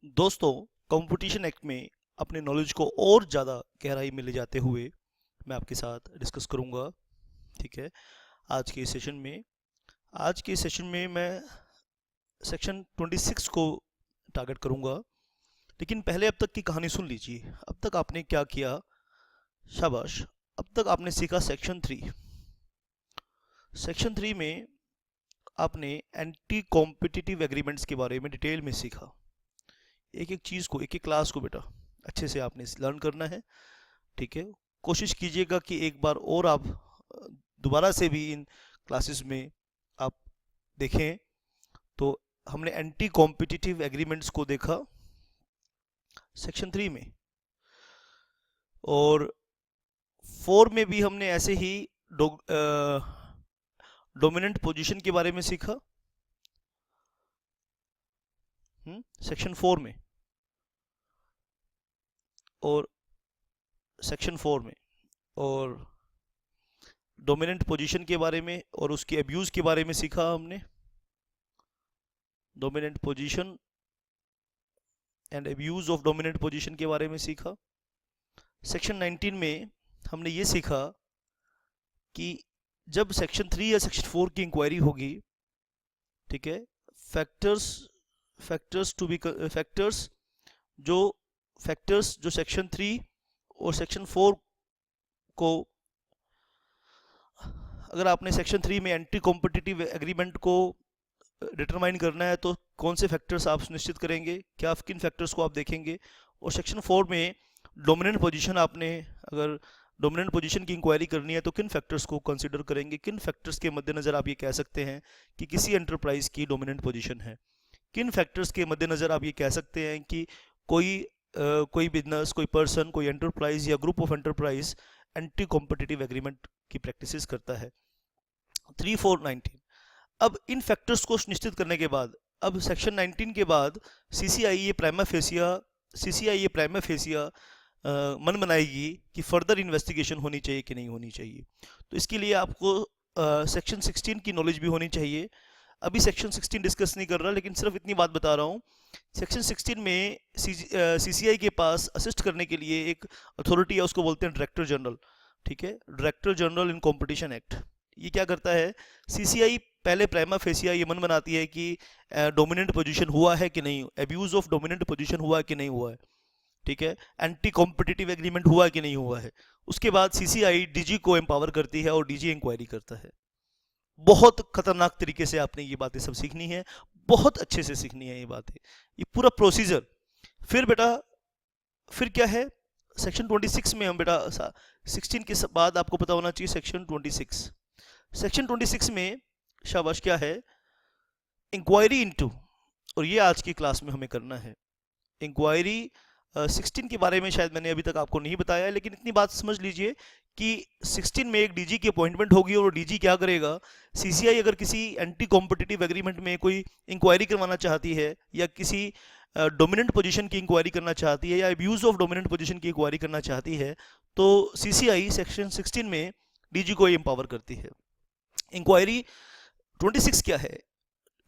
दोस्तों, competition act में अपने नॉलेज को और ज़्यादा गहराई में ले जाते हुए मैं आपके साथ डिस्कस करूंगा। ठीक है। आज के सेशन में मैं सेक्शन 26 को टारगेट करूंगा। लेकिन पहले अब तक की कहानी सुन लीजिए। अब तक आपने क्या किया? शाबाश। अब तक आपने सीखा सेक्शन 3 में आपने एंटी कॉम्पिटिटिव एग्रीमेंट्स के बारे में डिटेल में सीखा। एक एक चीज़ को, एक एक क्लास को बेटा अच्छे से आपने लर्न करना है। ठीक है। कोशिश कीजिएगा कि एक बार और आप दोबारा से भी इन क्लासेस में आप देखें। तो हमने एंटी कॉम्पिटिटिव एग्रीमेंट्स को देखा सेक्शन 3 में, और 4 में भी हमने ऐसे ही डोमिनेंट पोजीशन के बारे में सीखा सेक्शन 4 में। और सेक्शन 4 में और डोमिनेंट पोजीशन के बारे में और उसके अब्यूज़ के बारे में सीखा हमने। Dominant position and abuse of dominant position के बारे में सीखा। सेक्शन 19 में हमने ये सीखा कि जब सेक्शन 3 या सेक्शन 4 की इंक्वायरी होगी, ठीक है, फैक्टर्स जो सेक्शन 3 और सेक्शन 4 को, अगर आपने सेक्शन 3 में एंटी कॉम्पिटिटिव एग्रीमेंट को डिटरमाइन करना है तो कौन से फैक्टर्स आप सुनिश्चित करेंगे, क्या किन फैक्टर्स को आप देखेंगे। और सेक्शन 4 में डोमिनेंट पोजीशन, आपने अगर डोमिनेंट पोजीशन की इंक्वायरी करनी है तो किन फैक्टर्स को कंसीडर करेंगे, किन फैक्टर्स के मद्देनज़र आप ये कह सकते हैं कि किसी एंटरप्राइज की डोमिनेंट पोजीशन है। किन फैक्टर्स के मद्देनज़र आप ये कह सकते हैं कि कोई बिजनेस, कोई पर्सन, कोई एंटरप्राइज या group of enterprise anti competitive agreement की प्रैक्टिसेस करता है। 3, 4, 19। अब इन फैक्टर्स को निश्चित करने के बाद, अब सेक्शन 19 के बाद सीसीआई ये प्राइमा फेसिया मन बनाएगी कि फर्दर इन्वेस्टिगेशन होनी चाहिए कि नहीं होनी चाहिए। तो इसके लिए आपको सेक्शन 16 की नॉलेज भी होनी चाहिए। अभी सेक्शन 16 डिस्कस नहीं कर रहा, लेकिन सिर्फ इतनी बात बता रहा हूँ। सेक्शन 16 में सीसीआई के पास असिस्ट करने के लिए एक अथॉरिटी है, उसको बोलते हैं डायरेक्टर जनरल। ठीक है, director general in competition act. ये क्या करता है? सीसीआई पहले प्राइमा फेसिया ये मन बनाती है कि डोमिनेंट पोजीशन हुआ है कि नहीं, एब्यूज ऑफ डोमिनेंट पोजीशन हुआ है कि नहीं हुआ है। ठीक है, एंटी कॉम्पिटिटिव एग्रीमेंट हुआ है कि नहीं हुआ है। उसके बाद सीसीआई डीजी को एम्पावर करती है और डीजी इंक्वायरी करता है। बहुत खतरनाक तरीके से आपने ये बातें सब सीखनी है, बहुत अच्छे से सीखनी है ये बातें, ये पूरा प्रोसीजर। फिर बेटा, फिर क्या है सेक्शन 26 में? हम बेटा 16 के बाद आपको पता होना चाहिए सेक्शन 26 में। शाबाश, क्या है? इंक्वायरी इनटू, और ये आज की क्लास में हमें करना है। इंक्वायरी 16 के बारे में शायद मैंने अभी तक आपको नहीं बताया, लेकिन इतनी बात समझ लीजिए कि 16 में एक डीजी की अपॉइंटमेंट होगी, और डीजी क्या करेगा? सीसीआई अगर किसी एंटी कॉम्पिटिटिव एग्रीमेंट में कोई इंक्वायरी करवाना चाहती है, या किसी डोमिनेंट पोजीशन की इंक्वायरी करना चाहती है, या अब्यूज ऑफ डोमिनेंट पोजीशन की इंक्वायरी करना चाहती है, तो सीसीआई सेक्शन 16 में डीजी को एम्पावर करती है। इंक्वायरी 26 क्या है?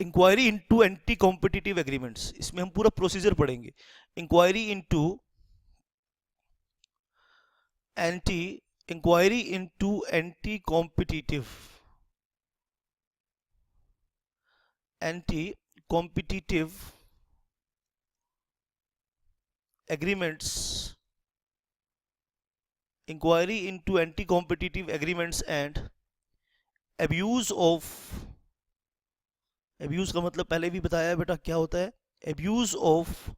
Inquiry into anti competitive agreements. इसमें हम पूरा प्रोसीजर पढ़ेंगे। Inquiry into anti competitive agreements. Inquiry into anti competitive agreements and abuse का मतलब पहले भी बताया है बेटा, क्या होता है? Abuse of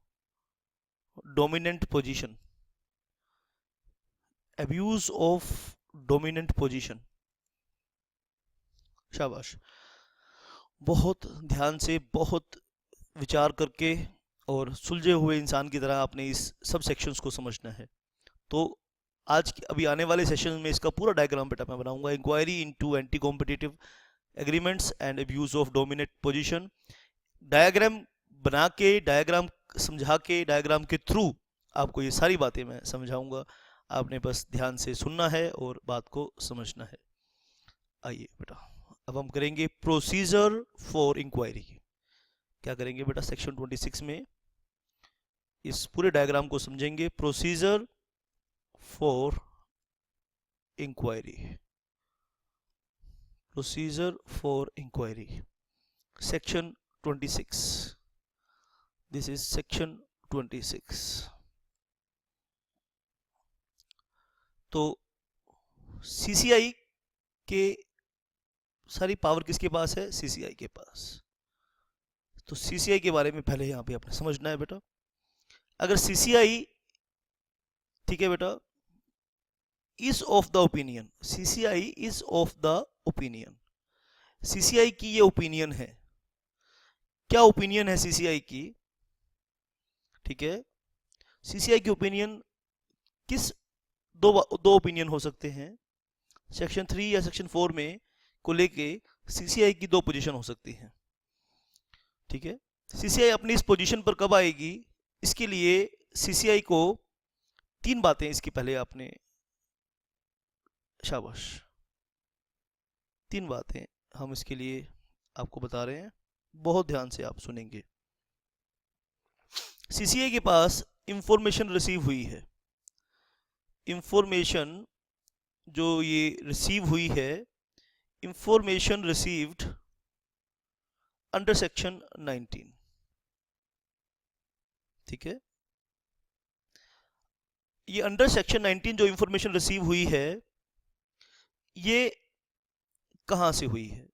dominant position. Abuse of dominant position. शाबाश, बहुत ध्यान से, बहुत विचार करके और सुलझे हुए इंसान की तरह आपने इस सब सेक्शंस को समझना है। तो अभी आने वाले सेशन में इसका पूरा डायग्राम बेटा मैं बनाऊंगा। Inquiry into anti competitive agreements and abuse of dominant position. Diagram बना के, डायग्राम समझा के, डायग्राम के थ्रू आपको ये सारी बातें मैं समझाऊंगा। आपने बस ध्यान से सुनना है और बात को समझना है। आइए बेटा, अब हम करेंगे प्रोसीजर फॉर इंक्वायरी। क्या करेंगे बेटा? सेक्शन 26 में इस पूरे डायग्राम को समझेंगे। Procedure for inquiry, procedure for inquiry, section 26, this is section 26। तो सीसीआई के सारी पावर किसके पास है? सीसीआई के पास। तो सीसीआई के बारे में पहले यहाँ पे आपने समझना है बेटा। अगर सीसीआई, ठीक है बेटा, is of the opinion, CCI is of the opinion, CCI की ये ओपिनियन है। क्या ओपिनियन है सीसीआई की? ठीक है, सीसीआई की ओपिनियन किस दो ओपिनियन हो सकते हैं। सेक्शन 3 या सेक्शन 4 में को लेके सीसीआई की दो पोजीशन हो सकती हैं। ठीक है, सीसीआई अपनी इस पोजीशन पर कब आएगी, इसके लिए सीसीआई को तीन बातें इसकी पहले आपने, शाबाश, तीन बातें हम इसके लिए आपको बता रहे हैं, बहुत ध्यान से आप सुनेंगे। सीसीआई के पास इंफॉर्मेशन रिसीव हुई है, इंफॉर्मेशन जो ये रिसीव हुई है, इंफॉर्मेशन रिसीव्ड अंडर सेक्शन 19। ठीक है, ये अंडर सेक्शन 19 जो इंफॉर्मेशन रिसीव हुई है, ये कहां से हुई है?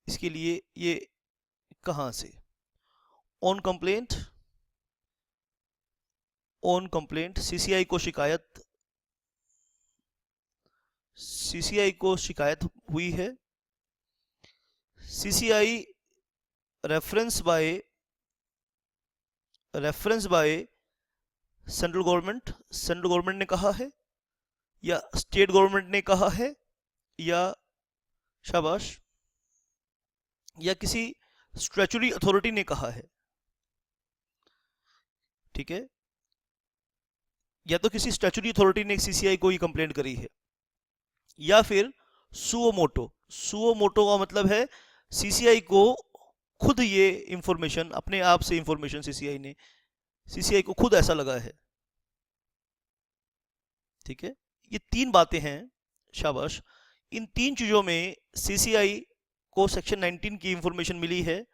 इसके लिए ये कहां से? On complaint, on complaint, CCI को शिकायत, सीसीआई को शिकायत हुई है। CCI reference by central government, central government ने कहा है या स्टेट गवर्नमेंट ने कहा है या, शाबाश, या किसी स्टैट्यूटरी अथॉरिटी ने कहा है। ठीक है, या तो किसी स्टैट्यूटरी अथॉरिटी ने सीसीआई को ये कंप्लेंट करी है, या फिर सुओ मोटो, सुओ मोटो का मतलब है सीसीआई को खुद ये इंफॉर्मेशन, अपने आप से इंफॉर्मेशन सीसीआई को खुद ऐसा लगा है। ठीक है, ये तीन बातें हैं, शाबाश। इन तीन चीजों में सीसीआई को सेक्शन 19 की इंफॉर्मेशन मिली है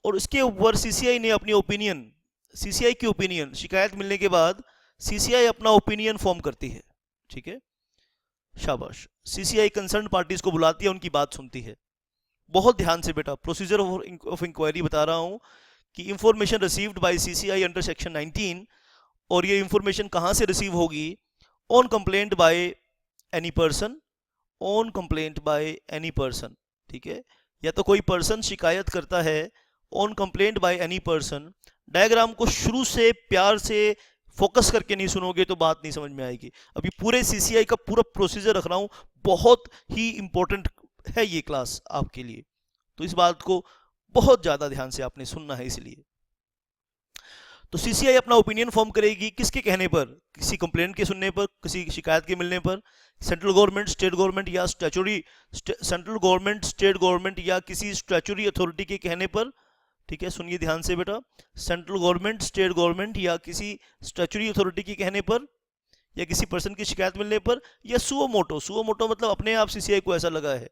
और इसके ऊपर सीसीआई ने अपनी ओपिनियन, सीसीआई की ओपिनियन, शिकायत मिलने के बाद सीसीआई अपना ओपिनियन फॉर्म करती है। ठीक है, शाबाश। सीसीआई कंसर्न पार्टीज को बुलाती है, उनकी बात सुनती है। बहुत ध्यान से बेटा, प्रोसीजर ऑफ इंक्वायरी बता रहा हूं कि information received by CCI under section 19, और ये इंफॉर्मेशन कहां से रिसीव होगी? On complaint by any person, on complaint by any person. ठीक है, या तो कोई पर्सन शिकायत करता है, on complaint by any person. Diagram को शुरू से प्यार से फोकस करके नहीं सुनोगे तो बात नहीं समझ में आएगी। अभी पूरे सीसीआई का पूरा प्रोसीजर रख रहा हूं, बहुत ही इंपॉर्टेंट है ये क्लास आपके लिए, तो इस बात को बहुत ज्यादा ध्यान से आपने सुनना है। इसलिए तो सीसीआई अपना ओपिनियन फॉर्म करेगी किसके कहने पर? किसी कंप्लेंट के सुनने पर, किसी शिकायत के मिलने पर, सेंट्रल गवर्नमेंट, स्टेट गवर्नमेंट या statutory, central government, state government या किसी स्टैट्यूटरी अथॉरिटी के कहने पर। ठीक है, सुनिए ध्यान से बेटा, सेंट्रल गवर्नमेंट, स्टेट गवर्नमेंट या किसी स्टैट्यूटरी अथॉरिटी के कहने पर, या किसी पर्सन की शिकायत मिलने पर, या सुओ मोटो, सुओ मोटो मतलब अपने आप सीसीआई को ऐसा लगा है।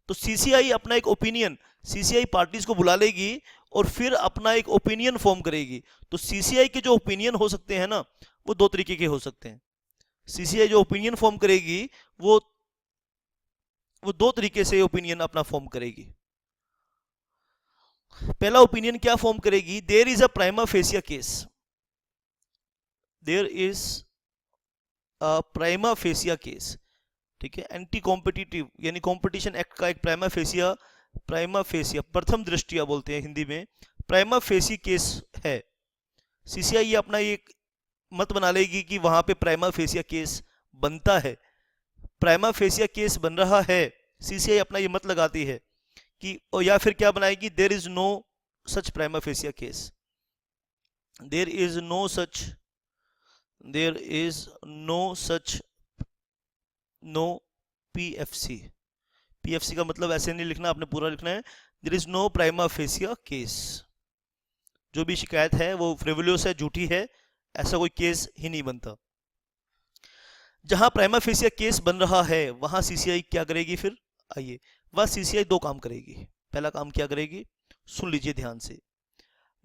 तो सीसीआई अपना एक ओपिनियन, सीसीआई पार्टीज को बुला लेगी और फिर अपना एक ओपिनियन फॉर्म करेगी। तो सीसीआई के जो ओपिनियन हो सकते हैं ना, वो दो तरीके के हो सकते हैं। सीसीआई जो ओपिनियन फॉर्म करेगी वो दो तरीके से ओपिनियन अपना फॉर्म करेगी। पहला ओपिनियन क्या फॉर्म करेगी? There is a prima facie case, there is a prima facie case. ठीक है, एंटी कॉम्पिटिटिव यानी कॉम्पिटिशन एक्ट का एक प्राइमा फेसिया प्रथम दृष्टिया बोलते हैं हिंदी में, प्राइमा फेसी केस है। सीसीआई ये अपना एक मत बना लेगी कि वहां पे प्राइमा फेसिया केस बनता है, प्राइमा फेसिया केस बन रहा है। सीसीआई अपना ये मत लगाती है कि, या फिर क्या बनाएगी? There is no such prima facie case, there is no such no PFC. PFC का मतलब ऐसे नहीं लिखना, आपने पूरा लिखना है, there is no prima facie case. जो भी शिकायत है वो फ्रिवोलियस है, झूठी है, ऐसा कोई केस ही नहीं बनता। जहां प्राइमा फेसिया केस बन रहा है वहां सीसीआई क्या करेगी फिर? आइए, वह सीसीआई दो काम करेगी। पहला काम क्या करेगी, सुन लीजिए ध्यान से।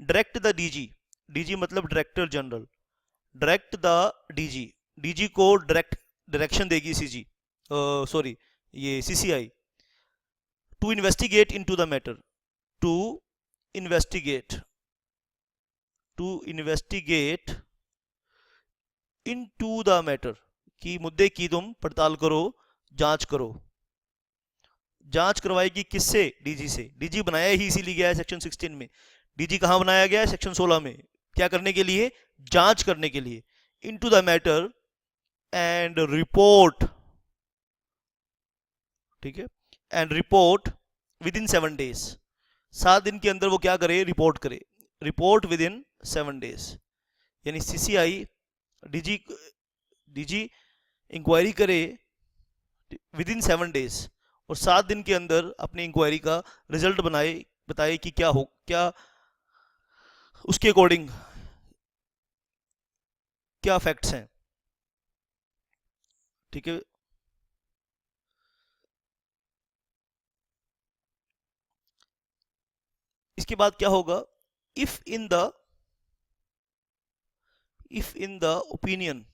डायरेक्ट द डीजी, डीजी मतलब director general, direct the DG, DG को डायरेक्शन देगी सीजी, सॉरी ये CCI, to investigate into the matter, to investigate, to investigate into the matter, कि मुद्दे की तुम पड़ताल करो, जांच करो। जांच करवाएगी किससे? डीजी से। डीजी बनाया ही इसीलिए गया है सेक्शन 16 में। डीजी कहां बनाया गया है? सेक्शन 16 में। क्या करने के लिए? जांच करने के लिए। Into the matter and report, ठीक है, and report with in 7 days, 7 दिन के अंदर वो क्या करे? रिपोर्ट करे। रिपोर्ट विद इन 7 डेज, यानी सीसीआई डीजी, डीजी इंक्वायरी करे विद इन 7 डेज और 7 दिन के अंदर अपनी इंक्वायरी का रिजल्ट बनाए, बताए कि क्या हो, क्या उसके अकॉर्डिंग क्या फैक्ट्स हैं, ठीक है। इसके बाद क्या होगा? If in the, if in the opinion,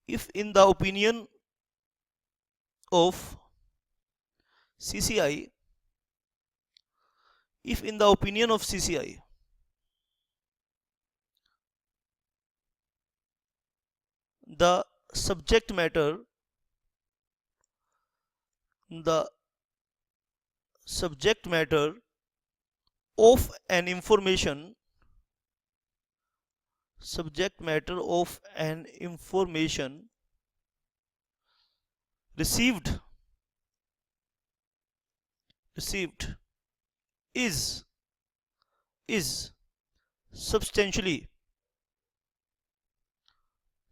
if in the opinion of CCI, if in the opinion of CCI the subject matter, the subject matter of an information, subject matter of an information received, received is substantially,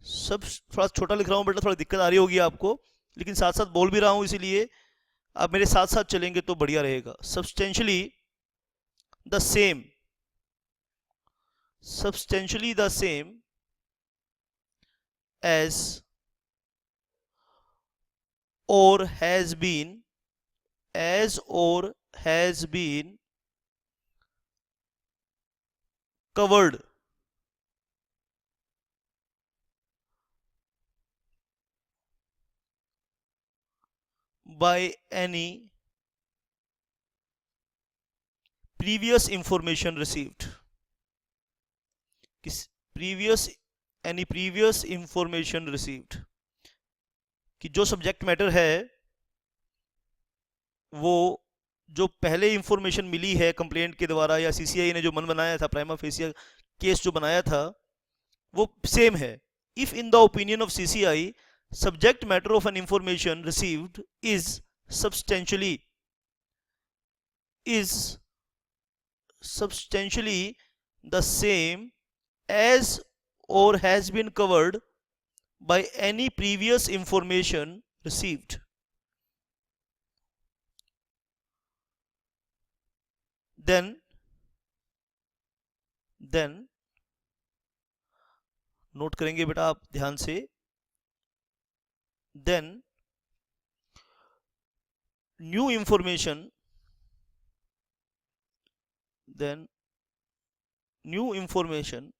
सब थोड़ा छोटा लिख रहा हूं बेटा, थोड़ा दिक्कत आ रही होगी आपको, लेकिन साथ साथ बोल भी रहा हूं, इसीलिए आप मेरे साथ साथ चलेंगे तो बढ़िया रहेगा। Substantially the same, substantially the same as or has been, as or has been covered by any previous information received, previous, any previous information received, कि जो सब्जेक्ट मैटर है वो जो पहले इंफॉर्मेशन मिली है कंप्लेंट के द्वारा या सीसीआई ने जो मन बनाया था, प्राइमा फेसिया केस जो बनाया था, वो सेम है। If in the opinion of CCI subject matter of an information received is substantially, is substantially the same as or has been covered by any previous information received, then note करेंगे बेटा आप ध्यान से, then new information, then new information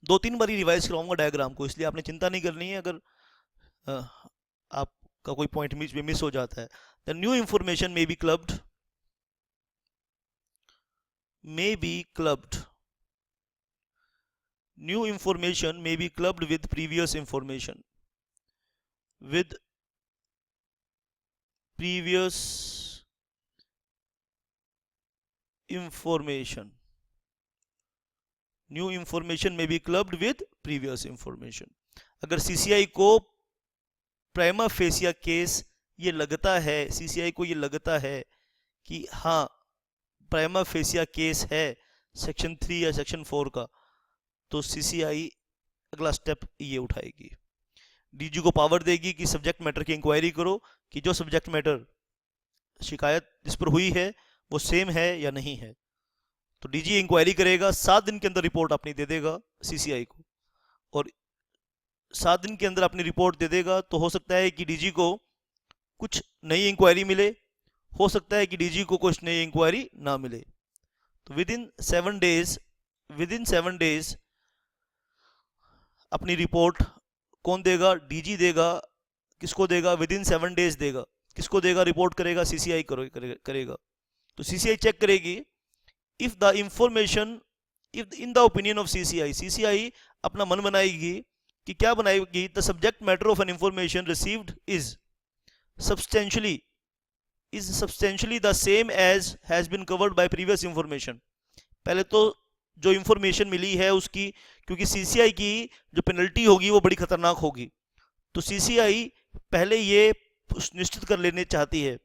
दो तीन बारी revise कराऊंगा diagram को, इसलिए आपने चिंता नहीं करनी है अगर आपका कोई पॉइंट मिस हो जाता है। The new information may be clubbed, may be clubbed, new information may be clubbed with previous information, with previous information, new information may be clubbed with previous information। अगर सीसीआई को prima facie case ये लगता है, CCI को ये लगता है कि हाँ प्राइमा फेसिया केस है सेक्शन 3 या सेक्शन 4 का, तो सीसीआई अगला स्टेप ये उठाएगी, डीजी को पावर देगी कि सब्जेक्ट मैटर की इंक्वायरी करो, कि जो सब्जेक्ट मैटर शिकायत जिस पर हुई है वो सेम है या नहीं है। तो डीजी इंक्वायरी करेगा, 7 दिन के अंदर रिपोर्ट अपनी दे देगा सीसीआई को, और 7 दिन के अंदर अपनी रिपोर्ट दे देगा। तो हो सकता है कि डीजी को कुछ नई इंक्वायरी मिले, हो सकता है कि डीजी को कुछ नई इंक्वायरी ना मिले। तो विद इन 7 डेज अपनी रिपोर्ट कौन देगा? डीजी देगा। किसको देगा? विद इन 7 डेज देगा। किसको देगा? रिपोर्ट करेगा, सीसीआई करेगा। तो सीसीआई चेक करेगी if the information, if in the opinion of CCI अपना मन बनाएगी कि क्या बनाएगी? The subject matter of an information received is substantially the same as has been covered by previous information. पहले तो जो इंफॉर्मेशन मिली है उसकी, क्योंकि सीसीआई की जो पेनल्टी होगी वो बड़ी खतरनाक होगी, तो सीसीआई पहले ये निश्चित कर लेने चाहती है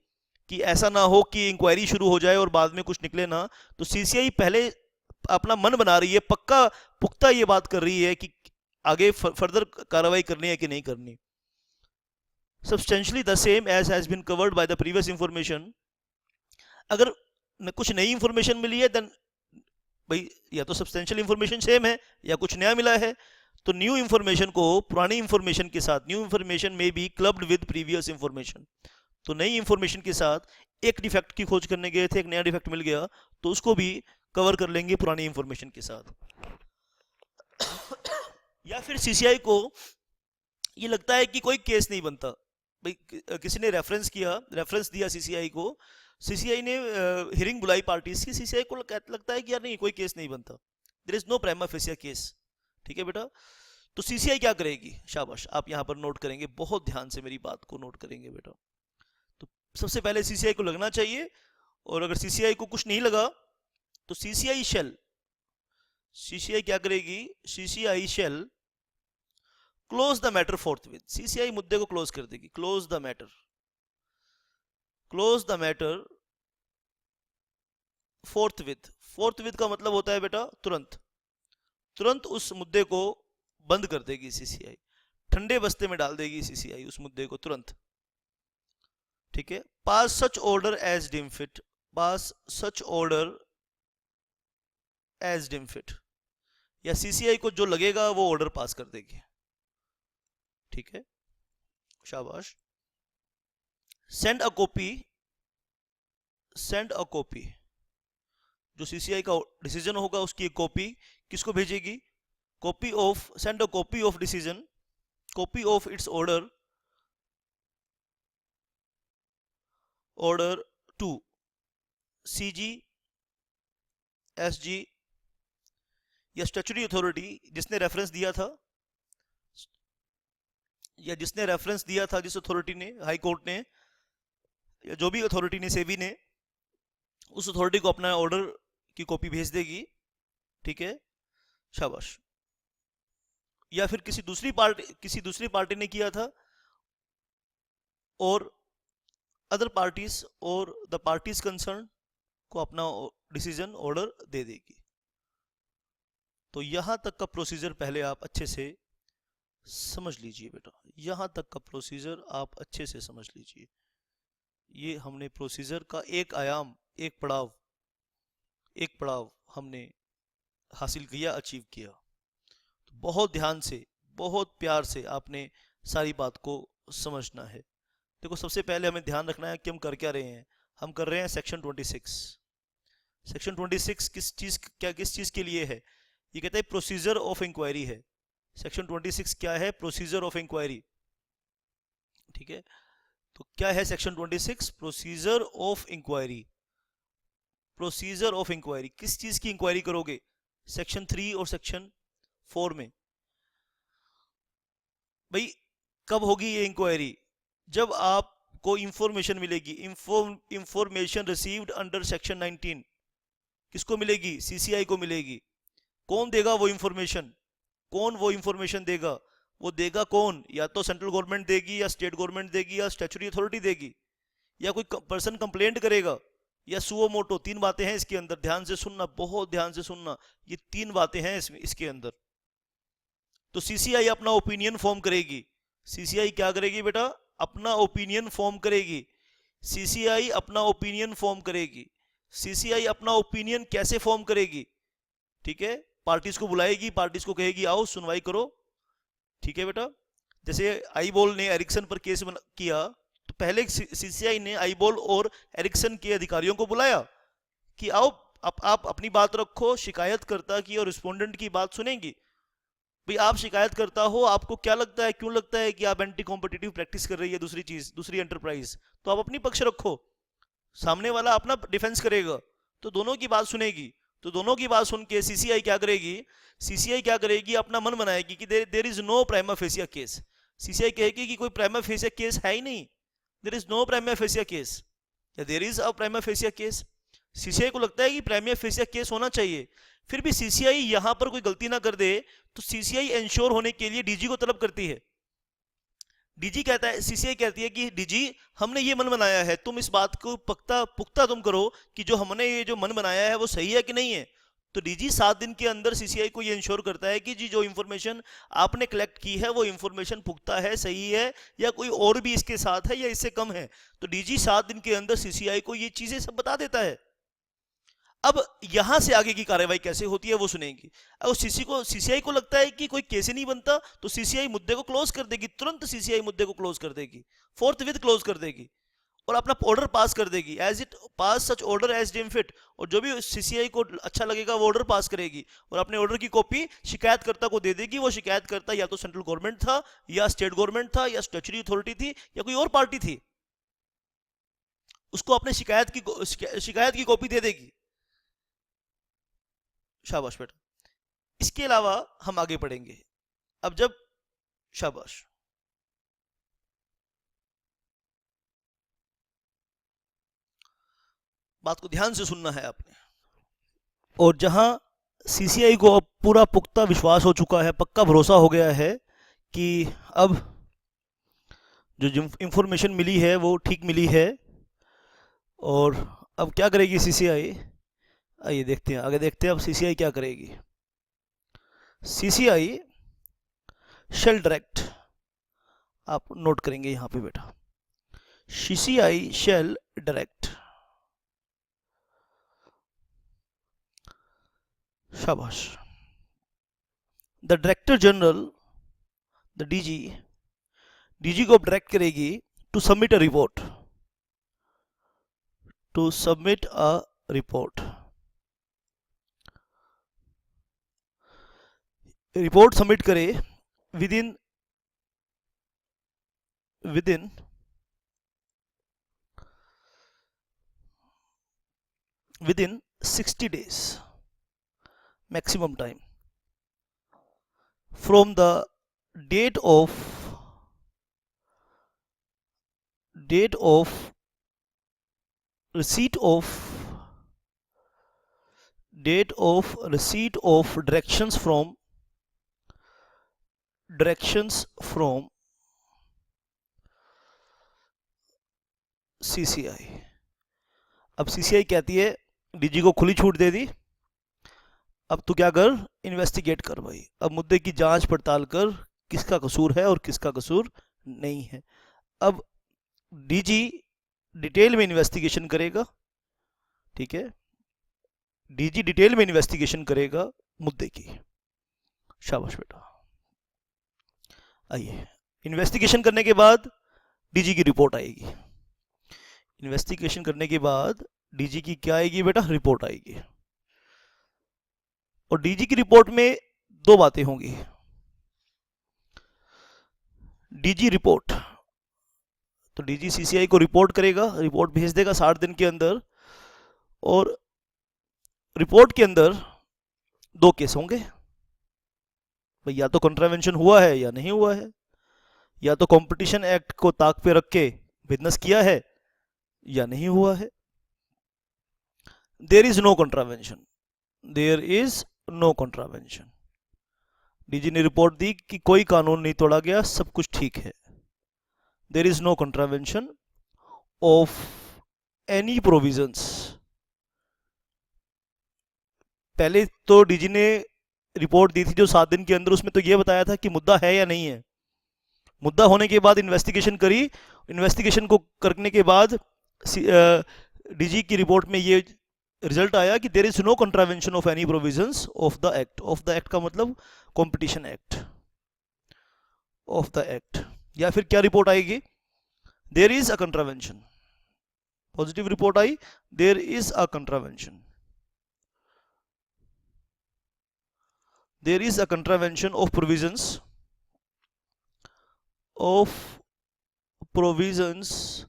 कि ऐसा ना हो कि इंक्वायरी शुरू हो जाए और बाद में कुछ निकले ना। तो सीसीआई पहले अपना मन बना रही है, पक्का पुख्ता ये बात कर रही है कि आगे फर्दर कार्रवाई करनी है कि नहीं करनी। Substantially the same as has been covered by the previous information. अगर कुछ नई इंफॉर्मेशन मिली है देन भाई या तो सब्सटेंशियल इंफॉर्मेशन सेम है या कुछ नया मिला है। तो न्यू इंफॉर्मेशन को पुरानी इंफॉर्मेशन के साथ, न्यू इंफॉर्मेशन में be clubbed with previous information. तो नई इंफॉर्मेशन के साथ एक डिफेक्ट की खोज करने गए थे, एक नया डिफेक्ट मिल गया तो उसको भी कवर कर लेंगे पुरानी इंफॉर्मेशन के साथ। या फिर सीसीआई को ये लगता है कि कोई केस नहीं बनता, भाई किसी ने रेफरेंस दिया सीसीआई को, सीसीआई ने हियरिंग बुलाई पार्टीज की, सीसीआई को लगता है कि यार नहीं कोई केस नहीं बनता, there is no prima facie case. ठीक है बेटा, तो सीसीआई क्या करेगी? शाबाश, आप यहां पर नोट करेंगे, बहुत ध्यान से मेरी बात को नोट करेंगे बेटा। तो सबसे पहले सीसीआई को लगना चाहिए, और अगर सीसीआई को कुछ नहीं लगा तो सीसीआई क्या करेगी? CCI shall close the matter forthwith. CCI मुद्दे को क्लोज कर देगी। क्लोज द मैटर फोर्थविथ का मतलब होता है बेटा तुरंत उस मुद्दे को बंद कर देगी सीसीआई, ठंडे बस्ते में डाल देगी सीसीआई उस मुद्दे को तुरंत। ठीक है, pass such order as deem fit, या सीसीआई को जो लगेगा वो ऑर्डर पास कर देगी। ठीक है, शाबाश। सेंड अ कॉपी, जो सीसीआई का डिसीजन होगा उसकी एक कॉपी किसको भेजेगी? Send a copy of decision, copy of its order to CG, SG या स्टैट्यूटरी अथॉरिटी जिसने रेफरेंस दिया था, जिस अथॉरिटी ने, हाई कोर्ट ने या जो भी अथॉरिटी ने, सेबी ने, उस अथॉरिटी को अपना ऑर्डर की कॉपी भेज देगी। ठीक है, शाबाश। या फिर किसी दूसरी पार्टी ने किया था और अदर पार्टीज और द पार्टीज कंसर्न को अपना डिसीजन ऑर्डर दे देगी। तो यहां तक का प्रोसीजर पहले आप अच्छे से समझ लीजिए बेटा, यहां तक का प्रोसीजर आप अच्छे से समझ लीजिए। ये हमने प्रोसीजर का एक आयाम, एक पड़ाव हमने हासिल किया, अचीव किया। तो बहुत ध्यान से, बहुत प्यार से आपने सारी बात को समझना है। देखो, सबसे पहले हमें ध्यान रखना है कि हम कर क्या रहे हैं। हम कर रहे हैं सेक्शन 26। सेक्शन 26 किस चीज के लिए है? ये कहते हैं प्रोसीजर ऑफ इंक्वायरी है। सेक्शन 26 क्या है? Procedure of inquiry. ठीक है, तो क्या है सेक्शन 26? Procedure of inquiry. किस चीज की इंक्वायरी करोगे? सेक्शन 3 और सेक्शन 4 में। भाई कब होगी ये इंक्वायरी? जब आपको इंफॉर्मेशन मिलेगी, इंफॉर्मेशन रिसीव्ड अंडर सेक्शन 19 किसको मिलेगी? सीसीआई को मिलेगी। कौन देगा वो इंफॉर्मेशन? देगा? वो देगा कौन? या तो सेंट्रल गवर्नमेंट देगी, या स्टेट गवर्नमेंट देगी, या स्टैट्यूटरी अथॉरिटी देगी, या कोई पर्सन कंप्लेंट करेगा, या सुओ मोटो। 3 बातें हैं इसके अंदर, ध्यान से सुनना, बहुत ध्यान से सुनना। ये 3 बातें हैं इसके अंदर। तो सीसीआई अपना ओपिनियन फॉर्म करेगी। सीसीआई क्या करेगी बेटा? अपना ओपिनियन फॉर्म करेगी सीसीआई अपना ओपिनियन फॉर्म करेगी। सीसीआई अपना ओपिनियन कैसे फॉर्म करेगी? ठीक है, पार्टीज को बुलाएगी, पार्टीज को कहेगी आओ सुनवाई करो। ठीक है बेटा, जैसे आईबॉल ने एरिक्सन पर केस किया, तो पहले सीसीआई ने आईबॉल और एरिक्सन के अधिकारियों को बुलाया कि आओ आप अपनी बात रखो, शिकायतकर्ता की और रिस्पोंडेंट की बात सुनेंगी। भाई आप शिकायत करता हो, आपको क्या लगता है, क्यों लगता है कि आप एंटी कॉम्पिटिटिव प्रैक्टिस कर रही है दूसरी चीज, दूसरी एंटरप्राइज, तो आप अपनी पक्ष रखो, सामने वाला अपना डिफेंस करेगा, तो दोनों की बात सुनेगी। तो दोनों की बात सुन के सीसीआई क्या करेगी? सीसीआई क्या करेगी? अपना मन बनाएगी कि there is no prima facie case. CCI कहेगी कि कोई प्राइमा फेसिया केस है ही नहीं, there is no prima facie case, या there is a prima facie case. CCI को लगता है कि प्राइमा फेसिया केस होना चाहिए। फिर भी सीसीआई यहां पर कोई गलती ना कर दे, तो सीसीआई इंश्योर होने के लिए डीजी को तलब करती है। डीजी कहता है, सीसीआई कहती है कि डीजी हमने ये मन बनाया है, तुम इस बात को पुख्ता तुम करो कि जो हमने ये जो मन बनाया है वो सही है कि नहीं है। तो डीजी 7 दिन के अंदर सीसीआई को ये इंश्योर करता है कि जी जो इंफॉर्मेशन आपने कलेक्ट की है वो इंफॉर्मेशन पुख्ता है, सही है, या कोई और भी इसके साथ है या इससे कम है। तो डीजी 7 दिन के अंदर सीसीआई को ये चीजें सब बता देता है। अब यहां से आगे की कार्रवाई कैसे होती है वो सुनेंगे। अब सीसीआई को लगता है कि कोई केस ही नहीं बनता, तो सीसीआई मुद्दे को क्लोज कर देगी, तुरंत सीसीआई मुद्दे को क्लोज कर देगी, फोर्थ विद क्लोज कर देगी और अपना ऑर्डर पास कर देगी। As it pass such order as deem fit, और जो भी सीसीआई को अच्छा लगेगा वो ऑर्डर पास करेगी और अपने ऑर्डर की कॉपी शिकायतकर्ता को दे देगी। वो शिकायतकर्ता या तो सेंट्रल गवर्नमेंट था, या स्टेट गवर्नमेंट था, या स्टैट्यूटरी अथॉरिटी थी, या कोई और पार्टी थी, उसको अपने शिकायत की कॉपी दे देगी। शाबाश बेटा। इसके अलावा हम आगे पढ़ेंगे। अब जब शाबाश, बात को ध्यान से सुनना है आपने। और जहां सीसीआई को अब पूरा पुख्ता विश्वास हो चुका है, पक्का भरोसा हो गया है कि अब जो इंफॉर्मेशन मिली है वो ठीक मिली है, और अब क्या करेगी सीसीआई, आइए देखते हैं, आगे देखते हैं अब सीसीआई क्या करेगी। सीसीआई शेल डायरेक्ट, आप नोट करेंगे यहां पे बेटा, सीसीआई शेल डायरेक्ट, शाबाश, the director general, the DG को डायरेक्ट करेगी to submit a report, to submit a report. Report submit करे within 60 days maximum time from the date of receipt of directions from CCI. अब CCI कहती है DG को खुली छूट दे दी, अब तू क्या कर, इन्वेस्टिगेट कर भाई, अब मुद्दे की जांच पड़ताल कर, किसका कसूर है और किसका कसूर नहीं है। अब डीजी डिटेल में इन्वेस्टिगेशन करेगा, ठीक है, डीजी डिटेल में इन्वेस्टिगेशन करेगा मुद्दे की। शाबाश बेटा। आइए, इन्वेस्टिगेशन करने के बाद डीजी की रिपोर्ट आएगी। इन्वेस्टिगेशन करने के बाद डीजी की क्या आएगी बेटा, रिपोर्ट आएगी। और डीजी की रिपोर्ट में 2 बातें होंगी। डीजी रिपोर्ट, तो डीजी सीसीआई को रिपोर्ट करेगा, रिपोर्ट भेज देगा 60 दिन के अंदर, और रिपोर्ट के अंदर 2 केस होंगे भाई, या तो कंट्रावेंशन हुआ है या नहीं हुआ है, या तो कंपटीशन एक्ट को ताक पे रख के बिजनेस किया है या नहीं हुआ है। There is no contravention, there is no contravention. DG ने रिपोर्ट दी कि कोई कानून नहीं तोड़ा गया, सब कुछ ठीक है। There is no contravention of any provisions. पहले तो डीजी ने रिपोर्ट दी थी जो 7 दिन के अंदर, उसमें तो यह बताया था कि मुद्दा है या नहीं है। मुद्दा होने के बाद इन्वेस्टिगेशन करी, इन्वेस्टिगेशन को करने के बाद डीजी की रिपोर्ट में ये रिजल्ट आया कि there is no contravention of any provisions of the act. Of the act का मतलब competition act, of the act. या फिर क्या रिपोर्ट आएगी, there is a contravention, positive report आई, there is a contravention, there is a contravention of of provisions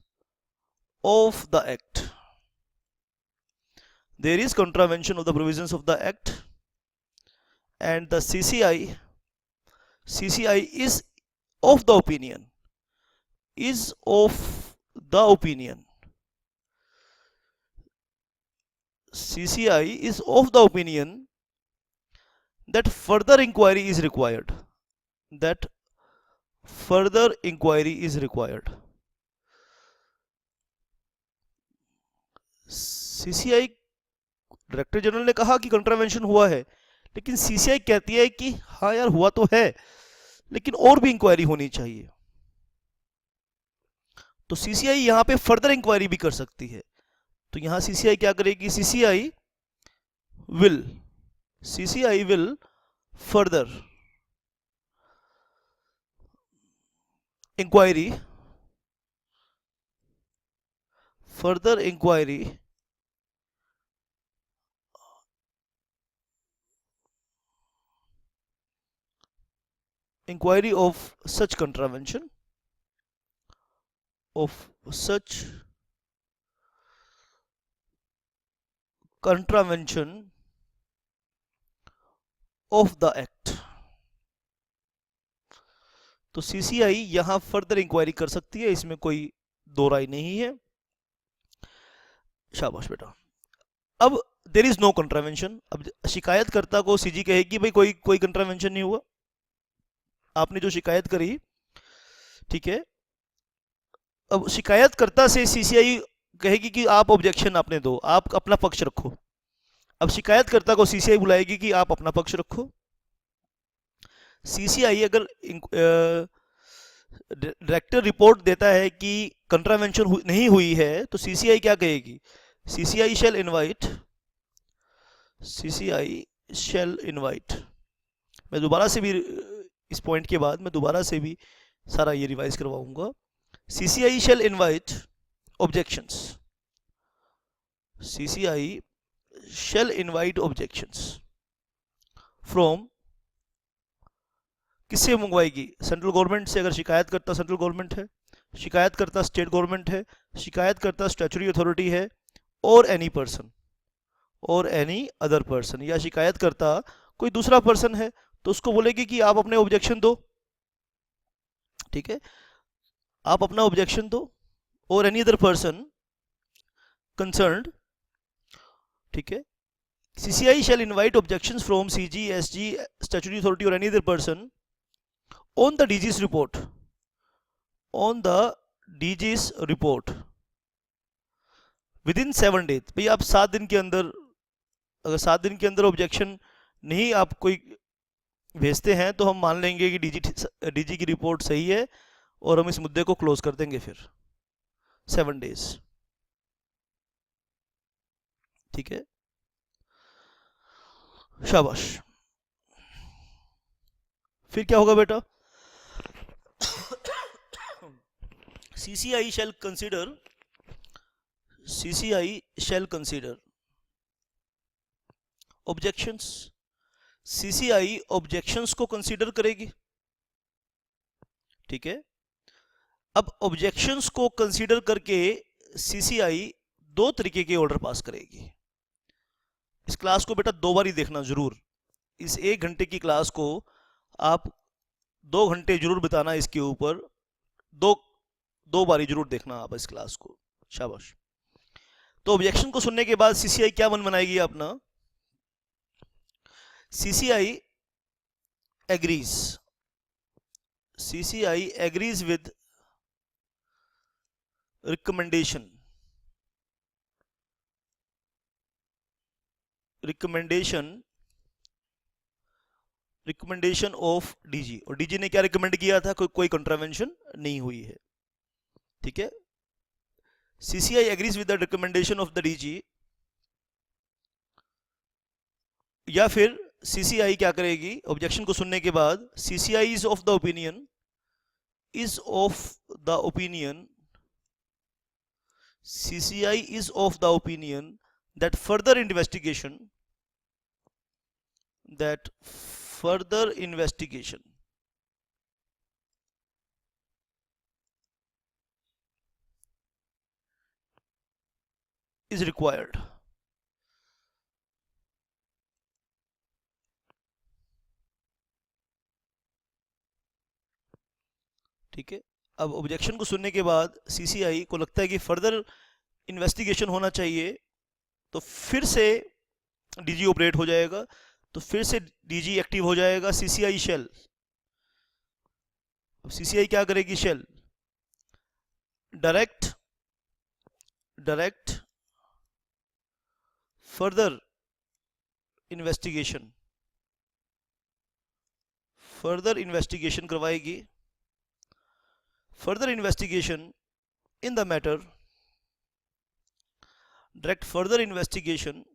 of the act, there is contravention of the provisions of the act, and the CCI is of the opinion, is of the opinion, CCI is of the opinion that further inquiry is required, that further inquiry is required। CCI, director general ने कहा कि contravention हुआ है, लेकिन CCI कहती है कि हाँ यार हुआ तो है, लेकिन और भी इंक्वायरी होनी चाहिए। तो सीसीआई यहां पे फर्दर इंक्वायरी भी कर सकती है। तो यहां सीसीआई क्या करेगी, CCI will further inquiry, further inquiry of such contravention, of such contravention of the act। तो सीसीआई यहां फर्दर इंक्वायरी कर सकती है, इसमें कोई दो राय नहीं है। शाबाश बेटा। अब देर इज नो कंट्रावेंशन, अब शिकायतकर्ता को सीजी कहेगी भाई कोई कोई कंट्रावेंशन नहीं हुआ, आपने जो शिकायत करी, ठीक है। अब शिकायतकर्ता से सीसीआई कहेगी कि आप ऑब्जेक्शन आपने दो, आप अपना पक्ष रखो। अब शिकायतकर्ता को सीसीआई बुलाएगी कि आप अपना पक्ष रखो। सीसीआई अगर डायरेक्टर रिपोर्ट देता है कि कंट्रावेंशन नहीं हुई है, तो सीसीआई क्या कहेगी, सीसीआई शैल इनवाइट। मैं दोबारा से भी इस पॉइंट के बाद मैं दोबारा से भी सारा ये रिवाइज करवाऊंगा। CCI shall invite objections, CCI shall invite objections from, किससे मंगवाएगी, सेंट्रल गवर्नमेंट से। अगर शिकायतकर्ता सेंट्रल गवर्नमेंट है, शिकायतकर्ता स्टेट गवर्नमेंट है, शिकायतकर्ता स्टैट्यूटरी अथॉरिटी है, और एनी पर्सन, और एनी अदर पर्सन, या शिकायतकर्ता कोई दूसरा पर्सन है तो उसको बोलेगी कि आप अपने ऑब्जेक्शन दो, ठीक है, आप अपना ऑब्जेक्शन दो, और एनी अदर पर्सन कंसर्न्ड, ठीक है। CCI shall invite objections from CG, SG, statutory authority और any other person on the DG's report, on the DG's report within 7 days। भाई आप 7 दिन के अंदर, अगर 7 दिन के अंदर ऑब्जेक्शन नहीं आप कोई भेजते हैं तो हम मान लेंगे कि डीजी की रिपोर्ट सही है और हम इस मुद्दे को क्लोज कर देंगे फिर 7 डेज, ठीक है। शाबाश। फिर क्या होगा बेटा, CCI shall consider objections, CCI objections को consider करेगी, ठीक है। अब objections को consider करके CCI दो तरीके के ऑर्डर पास करेगी। इस क्लास को बेटा 2 बार ही देखना जरूर, इस 1 घंटे की क्लास को आप 2 घंटे जरूर बिताना इसके ऊपर, दो बारी जरूर देखना आप इस क्लास को। शाबाश। तो ऑब्जेक्शन को सुनने के बाद सीसीआई क्या मन बनाएगी अपना, CCI agrees with recommendation of DG, और डीजी ने क्या रिकमेंड किया था, कोई कंट्रावेंशन नहीं हुई है, ठीक है। CCI agrees with the recommendation of the DG, या फिर CCI क्या करेगी, ऑब्जेक्शन को सुनने के बाद CCI is of the opinion, CCI is of the opinion that further investigation is required. ठीक है, अब ऑब्जेक्शन को सुनने के बाद सीसीआई को लगता है कि फर्दर इन्वेस्टिगेशन होना चाहिए, तो फिर से डीजी ऑपरेट हो जाएगा, तो फिर से डीजी एक्टिव हो जाएगा। सीसीआई शेल, सीसीआई क्या करेगी, शेल डायरेक्ट फर्दर इन्वेस्टिगेशन करवाएगी, further investigation in the matter, direct further investigation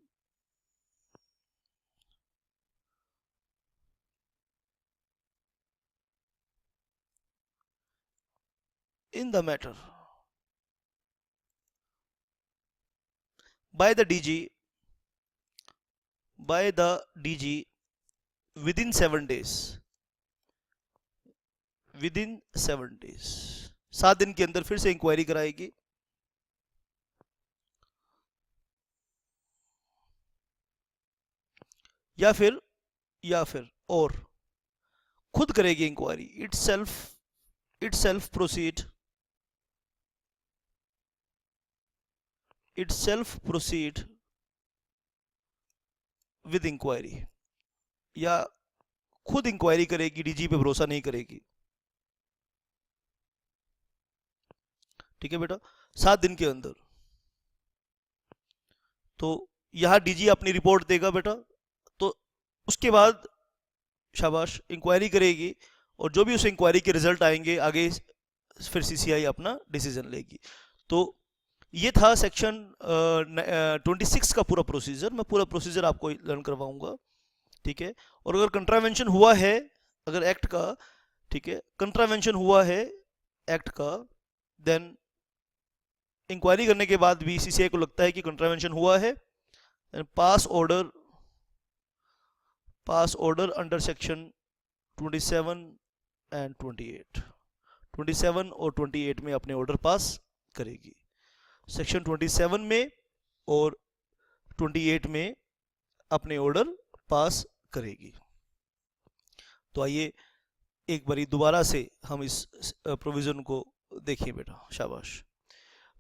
in the matter by the DG within 7 days, 7 दिन के अंदर फिर से इंक्वायरी कराएगी। या फिर और खुद करेगी inquiry, itself proceed with inquiry, या खुद इंक्वायरी करेगी, डीजी पे भरोसा नहीं करेगी। ठीक है बेटा, 7 दिन के अंदर। तो यहां डीजी अपनी रिपोर्ट देगा बेटा, तो उसके बाद शाबाश इंक्वायरी करेगी, और जो भी उस इंक्वायरी के रिजल्ट आएंगे आगे फिर सीसीआई अपना डिसीजन लेगी। तो ये था सेक्शन 26 का पूरा प्रोसीजर। मैं पूरा प्रोसीजर आपको लर्न करवाऊंगा। ठीक है, और अगर कंट्रावेंशन हुआ है, अगर एक्ट का, ठीक है, कंट्रावेंशन हुआ है एक्ट का, देन इंक्वायरी करने के बाद भी सीसीआई को लगता है कि कंट्रावेंशन हुआ है, पास ऑर्डर अंडर सेक्शन 27 एंड 28, 27 और 28 में अपने ऑर्डर पास करेगी। सेक्शन 27 में और 28 में अपने ऑर्डर पास करेगी। तो आइए एक बारी दोबारा से हम इस प्रोविजन को देखिए बेटा, शाबाश।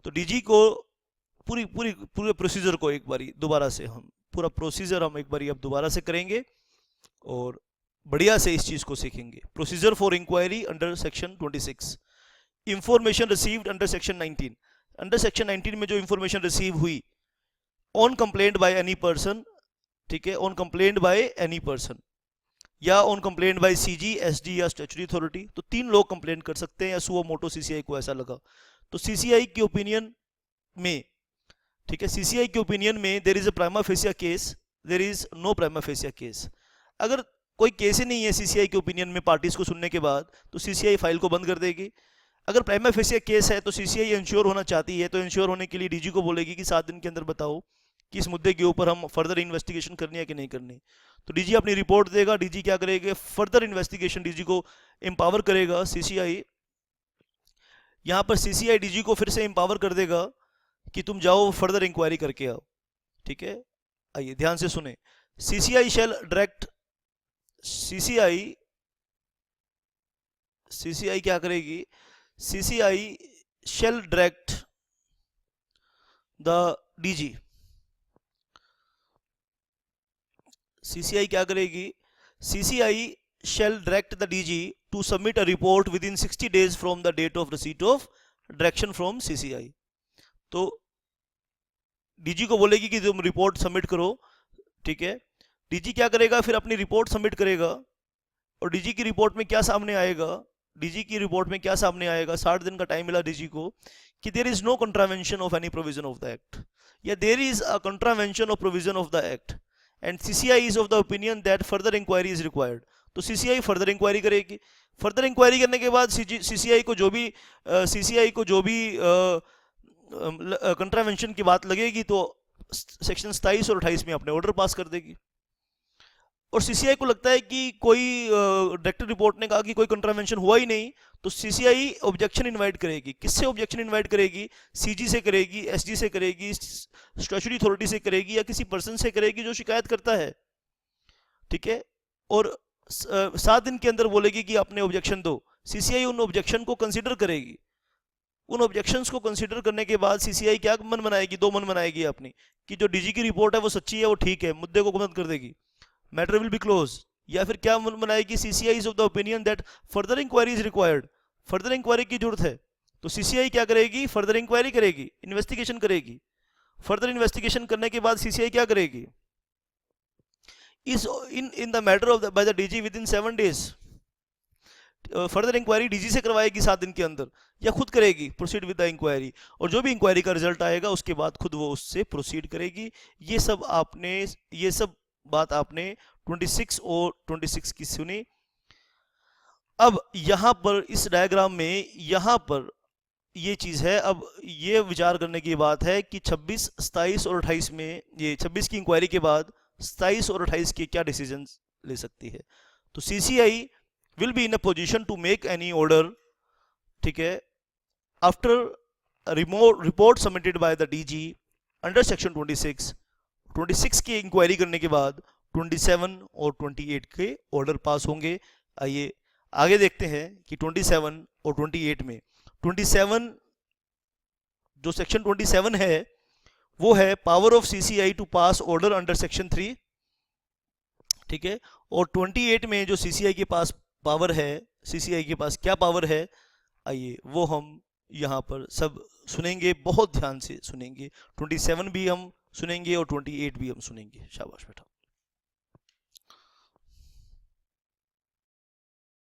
तो डीजी को पूरे प्रोसीजर को एक बारी दोबारा से हम पूरा प्रोसीजर हम एक बारी अब दोबारा से करेंगे और बढ़िया से इस चीज को सीखेंगे। Procedure for inquiry under section 26, information received under section 19। Under section 19 में जो इंफॉर्मेशन रिसीव हुई on complaint by any person, ठीक है, on complaint by any person या on complaint by CG, SD या स्टैट्यूटरी अथॉरिटी। तो 3 लोग कंप्लेंट कर सकते हैं या सुओ मोटो सीसीआई को ऐसा लगा। तो सीसीआई की ओपिनियन में, ठीक है, सीसीआई की ओपिनियन में there is a prima facie case, there is no prima facie case. अगर कोई केस ही नहीं है सीसीआई के ओपिनियन में पार्टीज को सुनने के बाद, तो सीसीआई फाइल को बंद कर देगी। अगर प्राइमा फेसिया केस है तो सीसीआई इंश्योर होना चाहती है, तो इंश्योर होने के लिए डीजी को बोलेगी कि 7 दिन के अंदर बताओ कि इस मुद्दे के ऊपर हम फर्दर इन्वेस्टिगेशन करनी है कि नहीं करनी। तो डीजी अपनी रिपोर्ट देगा। डीजी क्या करेगा, फर्दर इन्वेस्टिगेशन डीजी को एम्पावर करेगा सीसीआई। यहां पर सीसीआई डीजी को फिर से एम्पावर कर देगा कि तुम जाओ फर्दर इंक्वायरी करके आओ। ठीक है, आइए ध्यान से सुने। सीसीआई शैल डायरेक्ट, सीसीआई क्या करेगी, CCI shall direct the DG, CCI क्या करेगी, CCI shall direct the DG to submit a report within 60 days from the date of receipt of direction from CCI। तो डीजी को बोलेगी कि तुम report submit करो। ठीक है, डीजी क्या करेगा, फिर अपनी रिपोर्ट सबमिट करेगा और डीजी की रिपोर्ट में क्या सामने आएगा, डीजी की रिपोर्ट में क्या सामने आएगा, 60 दिन का टाइम मिला डीजी को कि there is no contravention of any provision of the act, या there is a contravention of provision of the act and CCI is of the opinion that further inquiry is required. तो CCI further inquiry करेगी। Further inquiry करने के बाद CCI को जो भी contravention की बात लगेगी तो सेक्शन 27 और 28 में अपने ऑर्डर पास कर देगी। और सीसीआई को लगता है कि कोई डायरेक्टर रिपोर्ट ने कहा कि कोई कंट्रावेंशन हुआ ही नहीं, तो सीसीआई ऑब्जेक्शन इनवाइट करेगी। किससे ऑब्जेक्शन इनवाइट करेगी? सीजी से करेगी, एसजी से करेगी, स्टैट्यूटरी अथॉरिटी से करेगी, या किसी पर्सन से करेगी जो शिकायत करता है। ठीक है, और 7 दिन के अंदर बोलेगी कि आपने ऑब्जेक्शन दो। सीसीआई उन ऑब्जेक्शन को कंसिडर करेगी। उन ऑब्जेक्शंस को कंसिडर करने के बाद सीसीआई क्या मन बनाएगी? 2 मन बनाएगी अपनी, कि जो डीजी की रिपोर्ट है वो सच्ची है, वो ठीक है, मुद्दे को बंद कर देगी, मैटर विल बी क्लोज। या फिर क्या मन बनाएगी? CCI is of the opinion that further inquiry is required, further inquiry की जरूरत है। तो सीसीआई क्या करेगी? फर्दर इंक्वायरी करेगी, इन्वेस्टिगेशन करेगी। फर्दर इन्वेस्टिगेशन करने के बाद सीसीआई क्या करेगी? Is in the matter of by the DG within 7 days, further inquiry DG से करवाएगी 7 दिन के अंदर, या खुद करेगी प्रोसीड विद द इंक्वायरी। और जो भी इंक्वायरी का रिजल्ट आएगा उसके बाद खुद वो उससे प्रोसीड करेगी। ये सब बात आपने 26 और 26 की सुनी। अब यहां पर इस डायग्राम में यहां पर ये चीज है, अब ये विचार करने की बात है कि 26, 27 और 28 में, ये 26 की इंक्वायरी के बाद 27 और 28 के क्या डिसीजन ले सकती है। तो CCI will be in a position to make any order, ठीक है, after a report submitted by the DG under section 26 की इंक्वायरी करने के बाद 27 और 28 के ऑर्डर पास होंगे। आइए आगे देखते हैं कि 27 और 28 में 27 जो सेक्शन 27 है वो है power of CCI to pass order under section 3, ठीक है, और 28 में जो सीसीआई के पास पावर है, सीसीआई के पास क्या पावर है, आइए वो हम यहाँ पर सब सुनेंगे, बहुत ध्यान से सुनेंगे। 27 भी हम सुनेंगे और 28 भी हम सुनेंगे। शाबाश बेटा।